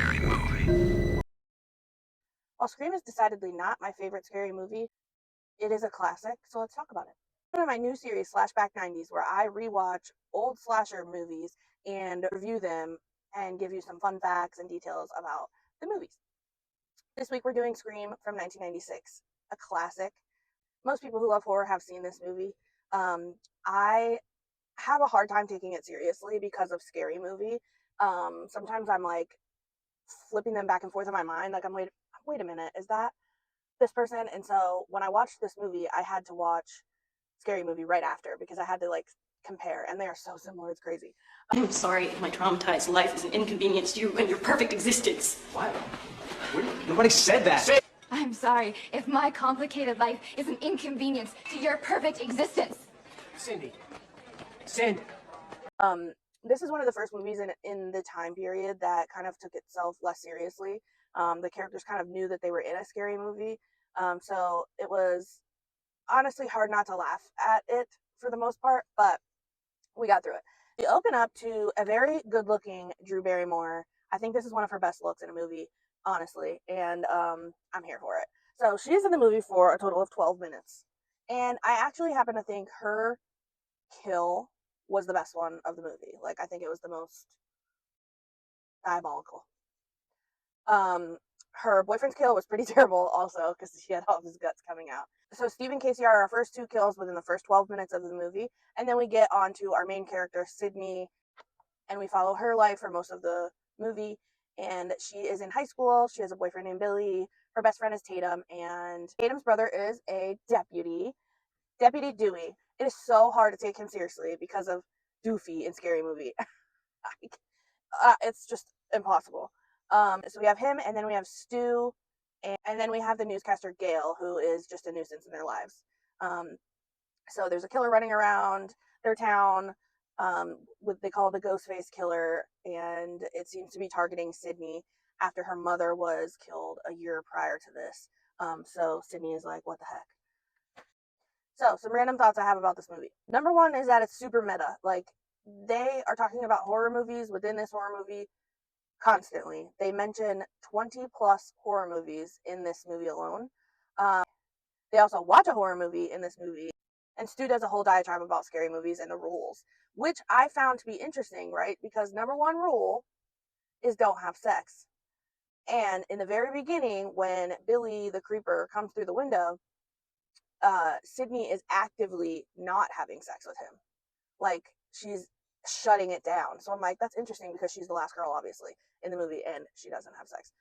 scary movie. While Scream is decidedly not my favorite scary movie, it is a classic, so let's talk about it. One of my new series, Slashback 90s, where I rewatch old slasher movies and review them and give you some fun facts and details about the movies. This week we're doing Scream from 1996, a classic. Most people who love horror have seen this movie. I have a hard time taking it seriously because of Scary Movie. Sometimes I'm like flipping them back and forth in my mind. Like, wait a minute, is that this person? And so when I watched this movie, I had to watch Scary Movie right after because I had to like compare, and they are so similar. It's crazy. I'm sorry if my traumatized life is an inconvenience to you and your perfect existence. What? Nobody said that. I'm sorry if my complicated life is an inconvenience to your perfect existence. Cindy. This is one of the first movies in the time period that kind of took itself less seriously. The characters kind of knew that they were in a scary movie. So it was honestly hard not to laugh at it for the most part, but we got through it. We open up to a very good looking Drew Barrymore. I think this is one of her best looks in a movie, honestly, and I'm here for it. So she's in the movie for a total of 12 minutes. And I actually happen to think her kill was the best one of the movie. Like, I think it was the most diabolical. Her boyfriend's kill was pretty terrible also because she had all of his guts coming out. So Steve and Casey are our first two kills within the first 12 minutes of the movie. And then we get on to our main character, Sydney, and we follow her life for most of the movie. And she is in high school. She has a boyfriend named Billy. Her best friend is Tatum, and Tatum's brother is a deputy, Deputy Dewey. It is so hard to take him seriously because of Doofy in Scary Movie. It's just impossible. So we have him, and then we have Stu, and then we have the newscaster Gail, who is just a nuisance in their lives. So there's a killer running around their town, what they call the Ghostface Killer, and it seems to be targeting Sydney after her mother was killed a year prior to this. So Sydney is like, what the heck? So some random thoughts I have about this movie. Number one is that it's super meta. Like, they are talking about horror movies within this horror movie constantly. They mention 20 plus horror movies in this movie alone. They also watch a horror movie in this movie, and Stu does a whole diatribe about scary movies and the rules, which I found to be interesting, right? Because number one rule is don't have sex. And in the very beginning, when Billy the creeper comes through the window, Sydney is actively not having sex with him. Like, she's shutting it down. So I'm like, that's interesting because she's the last girl, obviously, in the movie, and she doesn't have sex.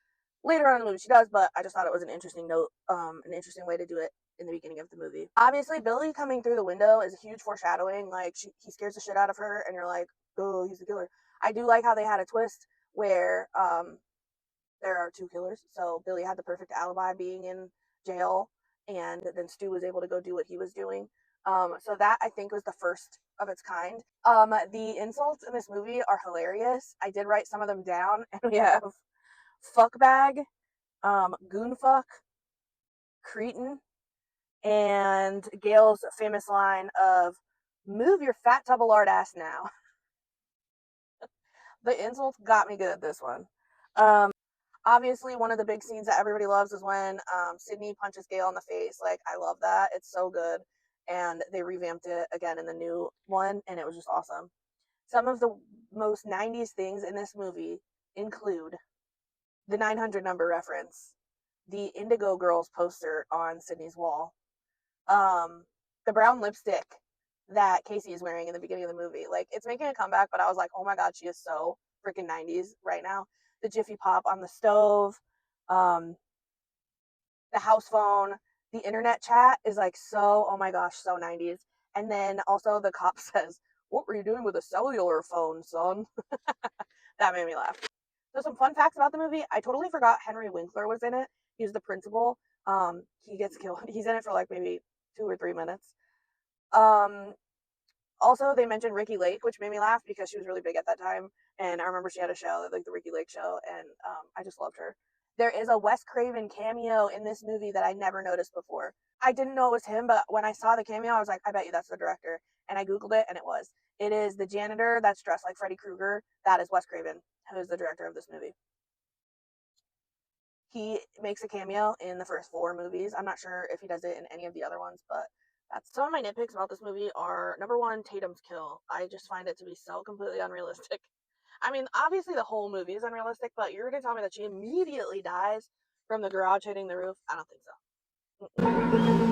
Later on in the movie, she does, but I just thought it was an interesting note, an interesting way to do it in the beginning of the movie. Obviously, Billy coming through the window is a huge foreshadowing. Like, he scares the shit out of her, and you're like, oh, he's the killer. I do like how they had a twist where there are two killers. So Billy had the perfect alibi being in jail, and then Stu was able to go do what he was doing. So that, I think, was the first of its kind. The insults in this movie are hilarious. I did write some of them down, and we have fuckbag, goonfuck, cretin, and Gail's famous line of "move your fat double lard ass now." The insults got me good this one. Obviously, one of the big scenes that everybody loves is when Sydney punches Gail in the face. Like, I love that. It's so good. And they revamped it again in the new one, and it was just awesome. Some of the most 90s things in this movie include the 900 number reference, the Indigo Girls poster on Sydney's wall, the brown lipstick that Casey is wearing in the beginning of the movie. Like, it's making a comeback, but I was like, oh my god, she is so freaking 90s right now. The Jiffy Pop on the stove, the house phone, the internet chat is like so, oh my gosh, so 90s. And then also the cop says, "What were you doing with a cellular phone, son?" That made me laugh. So some fun facts about the movie. I totally forgot Henry Winkler was in it. He was the principal. He gets killed. He's in it for like maybe 2 or 3 minutes. Also, they mentioned Ricky Lake, which made me laugh because she was really big at that time. And I remember she had a show, like the Ricky Lake show, and I just loved her. There is a Wes Craven cameo in this movie that I never noticed before. I didn't know it was him, but when I saw the cameo, I was like, I bet you that's the director. And I Googled it, and it was. It is the janitor that's dressed like Freddy Krueger. That is Wes Craven, who is the director of this movie. He makes a cameo in the first 4 movies. I'm not sure if he does it in any of the other ones, but that's some of my nitpicks about this movie are number 1, Tatum's kill. I just find it to be so completely unrealistic. I mean, obviously the whole movie is unrealistic, but you're gonna tell me that she immediately dies from the garage hitting the roof? I don't think so. Number 2,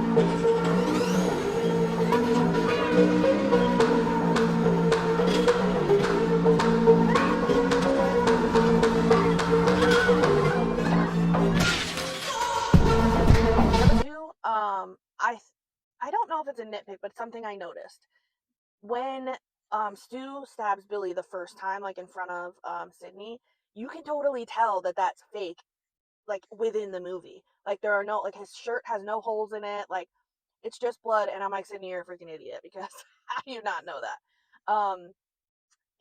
I don't know if it's a nitpick, but it's something I noticed. When Stu stabs Billy the first time, like in front of Sydney, you can totally tell that that's fake, like within the movie. Like there are no, like his shirt has no holes in it, like it's just blood. And I'm like, Sydney, you're a freaking idiot because how do you not know that?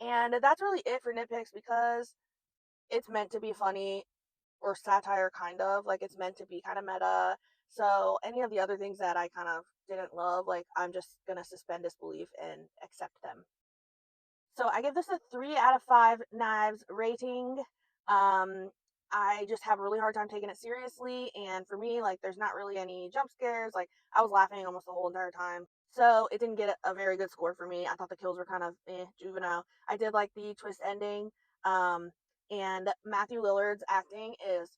And that's really it for nitpicks because it's meant to be funny or satire, kind of like it's meant to be kind of meta. So any of the other things that I kind of didn't love, like I'm just gonna suspend disbelief and accept them. So I give this a 3 out of 5 knives rating. Um, I just have a really hard time taking it seriously, and for me, like, there's not really any jump scares. Like, I was laughing almost the whole entire time. So it didn't get a very good score for me. I thought the kills were kind of juvenile. I did like the twist ending. Um, and Matthew Lillard's acting is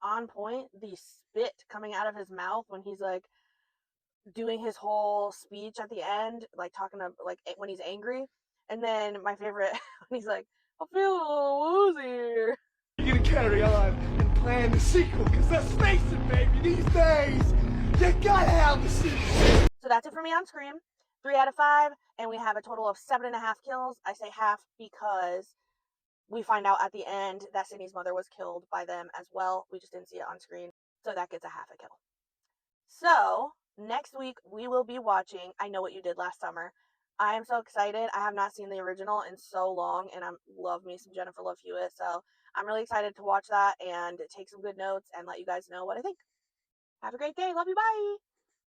on point. The spit coming out of his mouth when he's like doing his whole speech at the end, like talking to like when he's angry. And then my favorite when he's like, I feel a little woozy. You're gonna carry on and plan the sequel, because let's face it, baby, these days, you gotta have the sequel. So that's it for me on Scream. 3 out of 5, and we have a total of 7.5 kills. I say half because we find out at the end that Sydney's mother was killed by them as well. We just didn't see it on screen. So that gets a half a kill. So next week we will be watching I Know What You Did Last Summer. I am so excited. I have not seen the original in so long, and I love me some Jennifer Love Hewitt. So I'm really excited to watch that and take some good notes and let you guys know what I think. Have a great day. Love you. Bye.